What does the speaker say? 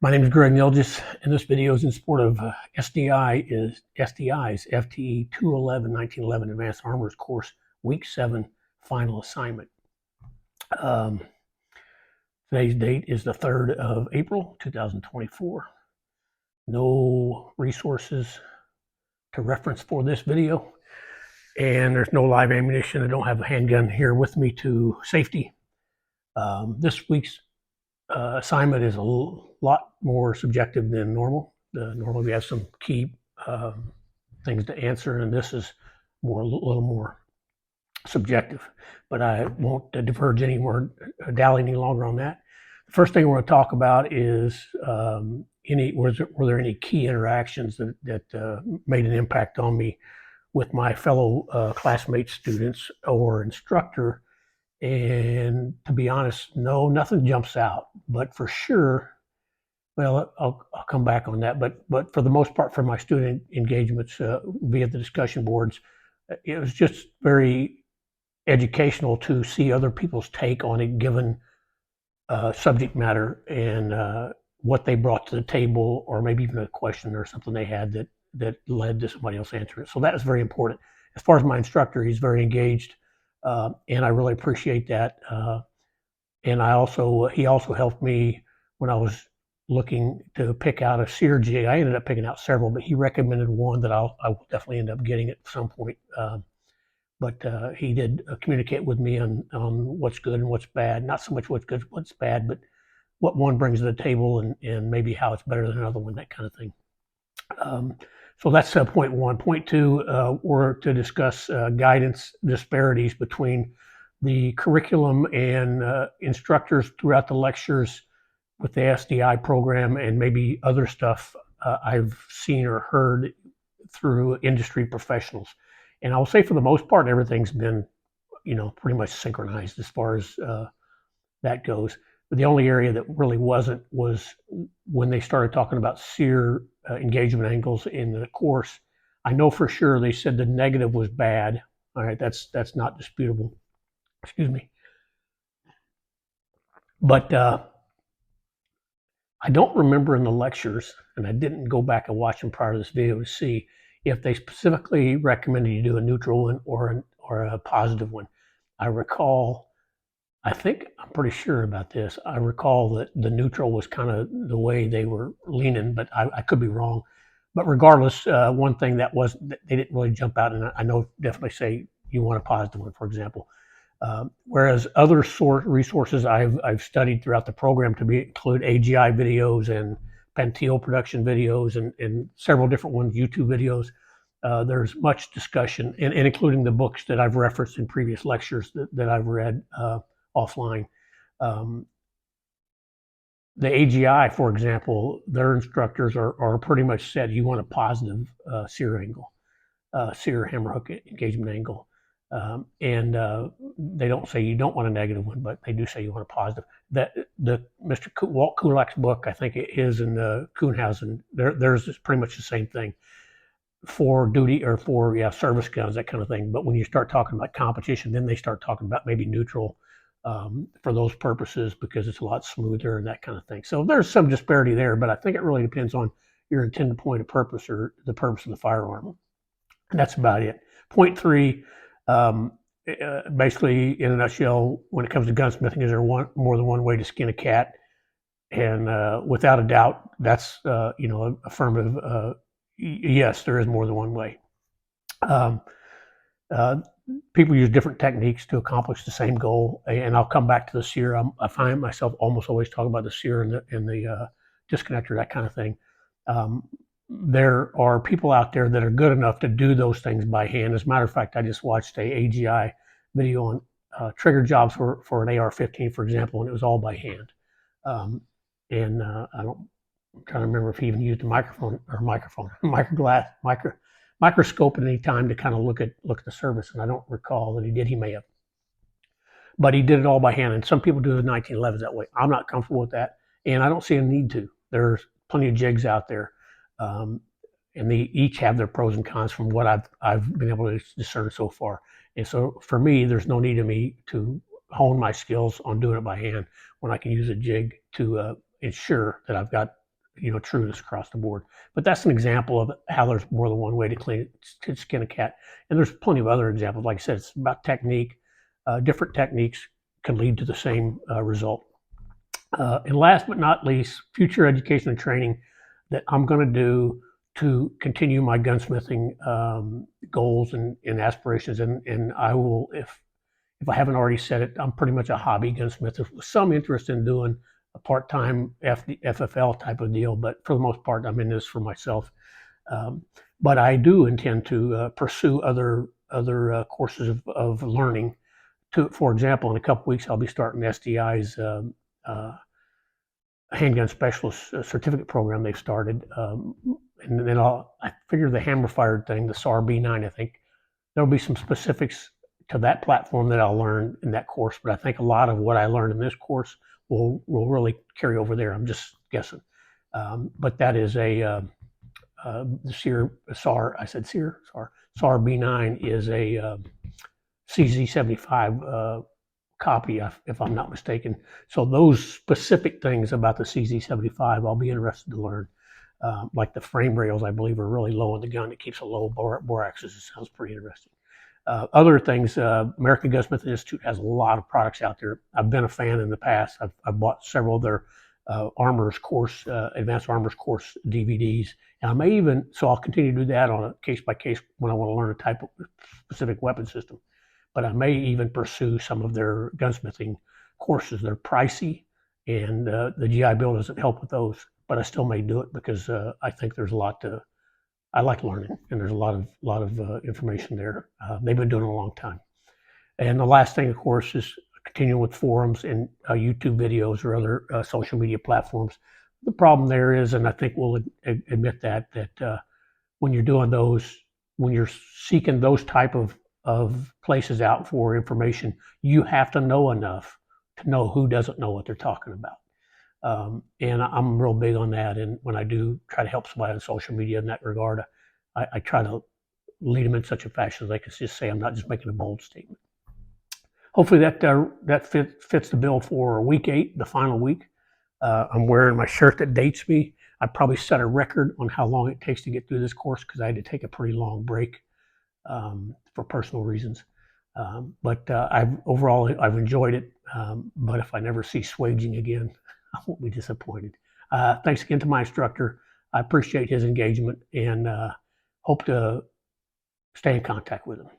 My name is Greg Nilgis, and this video is in support of SDI's FTE 211-1911 Advanced Armors Course Week 7 Final Assignment. Today's date is the 3rd of April, 2024. No resources to reference for this video, and there's no live ammunition. I don't have a handgun here with me to safety. This week's assignment is a lot more subjective than normal. Normally we have some key things to answer, and this is a little more subjective. But I won't diverge any more, dally any longer on that. The first thing we're going to talk about is were there any key interactions that made an impact on me with my fellow classmates, students, or instructor. And to be honest, no, nothing jumps out. But for sure, well, I'll come back on that. But for the most part, for my student engagements via the discussion boards, it was just very educational to see other people's take on a given subject matter and what they brought to the table, or maybe even a question or something they had that led to somebody else answering it. So that is very important. As far as my instructor, he's very engaged. And I really appreciate that. And he also helped me when I was looking to pick out a SEER jig. I ended up picking out several, but he recommended one that I will definitely end up getting at some point. But he did communicate with me on what's good and what's bad. Not so much what's good, what's bad, but what one brings to the table and maybe how it's better than another one, that kind of thing. So that's point one. Point two, we're to discuss guidance disparities between the curriculum and instructors throughout the lectures with the SDI program, and maybe other stuff I've seen or heard through industry professionals. And I'll say for the most part, everything's been, pretty much synchronized as far as that goes. But the only area that really wasn't was when they started talking about SEER engagement angles in the course. I know for sure they said the negative was bad. All right, that's not disputable. Excuse me. But I don't remember in the lectures, and I didn't go back and watch them prior to this video to see if they specifically recommended you do a neutral one or a positive one. I'm pretty sure about this. I recall that the neutral was kind of the way they were leaning, but I could be wrong. But regardless, one thing they didn't really jump out, and I know definitely say you want a positive one, for example. Whereas other resources I've studied throughout the program to include AGI videos and Pentil production videos and several different ones, YouTube videos. There's much discussion, and including the books that I've referenced in previous lectures that I've read offline. The AGI, for example, their instructors are pretty much said you want a positive SEER angle, SEER hammerhook engagement angle. And they don't say you don't want a negative one, but they do say you want a positive. The Mr. Walt Kulak's book, I think it is, in the Kuhnhausen, theirs is pretty much the same thing for duty or for service guns, that kind of thing. But when you start talking about competition, then they start talking about maybe neutral for those purposes, because it's a lot smoother and that kind of thing. So there's some disparity there, but I think it really depends on your intended point of purpose or the purpose of the firearm. And that's about it. Point three, basically in a nutshell, when it comes to gunsmithing, is there more than one way to skin a cat? And without a doubt, that's affirmative. Yes, there is more than one way. People use different techniques to accomplish the same goal, and I'll come back to the SEER. I find myself almost always talking about the SEER and the disconnector, that kind of thing. There are people out there that are good enough to do those things by hand. As a matter of fact, I just watched a AGI video on trigger jobs for an AR-15, for example, and it was all by hand. I'm trying to remember if he even used a microscope at any time to kind of look at the surface, and I don't recall that he did. He may have, but he did it all by hand. And some people do the 1911s that way. I'm not comfortable with that, and I don't see a need to. There's plenty of jigs out there, and they each have their pros and cons from what I've been able to discern so far. And so for me, there's no need of me to hone my skills on doing it by hand when I can use a jig to ensure that I've got true this across the board. But that's an example of how there's more than one way to skin a cat. And there's plenty of other examples. Like I said, it's about technique. Different techniques can lead to the same result. And last but not least, future education and training that I'm going to do to continue my gunsmithing goals and aspirations. And I will, if I haven't already said it, I'm pretty much a hobby gunsmith with some interest in doing a part-time FFL type of deal, but for the most part, I'm in this for myself. But I do intend to pursue other courses of learning. For example, in a couple weeks, I'll be starting SDI's handgun specialist certificate program they've started, and then I figure the hammer fired thing, the SAR B9. I think there'll be some specifics to that platform that I'll learn in that course, but I think a lot of what I learned in this course will really carry over there. I'm just guessing, but that is the SAR. I said SAR B9 is a CZ75 copy, if I'm not mistaken. So those specific things about the CZ75, I'll be interested to learn. Like the frame rails, I believe, are really low in the gun. It keeps a low bore axis. It sounds pretty interesting. Other things, American Gunsmith Institute has a lot of products out there. I've been a fan in the past. I've bought several of their armors course, advanced armors course DVDs, and I may even, so I'll continue to do that on a case by case when I want to learn a type of specific weapon system. But I may even pursue some of their gunsmithing courses. They're pricey, and the GI Bill doesn't help with those, but I still may do it because I think there's a lot to. I like learning, and there's a lot of information there. They've been doing it a long time. And the last thing, of course, is continuing with forums and YouTube videos or other social media platforms. The problem there is, and I think we'll admit that when you're doing those, when you're seeking those type of places out for information, you have to know enough to know who doesn't know what they're talking about. And I'm real big on that. And when I do try to help somebody on social media in that regard, I try to lead them in such a fashion that they can just say, I'm not just making a bold statement. Hopefully that fits the bill for week 8, the final week. I'm wearing my shirt that dates me. I probably set a record on how long it takes to get through this course because I had to take a pretty long break for personal reasons. But overall, I've enjoyed it. But if I never see swaging again, I won't be disappointed. Thanks again to my instructor. I appreciate his engagement and hope to stay in contact with him.